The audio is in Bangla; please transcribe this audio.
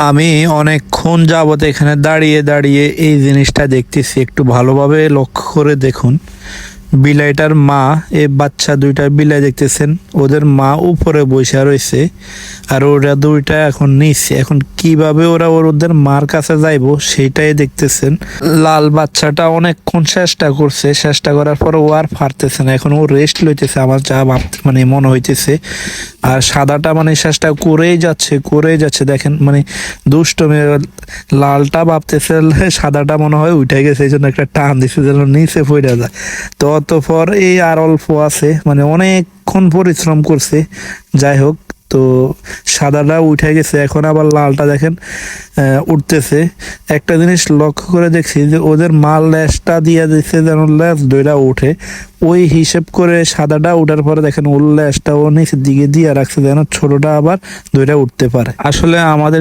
আমি অনেকক্ষণ যাবত এখানে দাঁড়িয়ে দাঁড়িয়ে এই জিনিসটা দেখতেছি, একটু ভালোভাবে লক্ষ্য করে দেখুন। বিলাইটার মা এই বাচ্চা দুইটা বিলাই দেখতেছেন, ওদের মা উপরে বসে রয়েছে আর ওরা দুইটা এখন নিচে। এখন কিভাবে ওরা ওদের মার কাছে যাইবো সেইটাই দেখতেছেন। লাল বাচ্চাটা অনেকক্ষণ চেষ্টা করছে, চেষ্টা করার পর ও আর পারতেছে না, এখন ও রেস্ট লইতেছে আমার যা ভাবতে মানে মনে হইতেছে। আর সাদাটা মানে চেষ্টা করেই যাচ্ছে দেখেন, মানে দুষ্ট মেয়ে। লালটা ভাবতেছে সাদাটা মনে হয় উঠে গেছে, এই জন্য একটা টান দিচ্ছে যেন নিচে পড়ে যায়। তো অতঃপর এই আর অল্প আছে, মানে অনেকক্ষণ পরিশ্রম করছে। যাই হোক, তো সাদাটা উঠে গেছে, এখন আবার লালটা দেখেন উঠতেছে। একটা জিনিস লক্ষ্য করে দেখছি যে ওদের মাল ল্যাসটা দিয়ে দিচ্ছে যেন ল্যাস দুইটা উঠে, ওই হিসেব করে সাদাটা উঠার পরে দেখেন ওর ল্যাসটা ও নিচের দিকে দিয়ে রাখছে যেন ছোটটা আবার দুইটা উঠতে পারে। আসলে আমাদের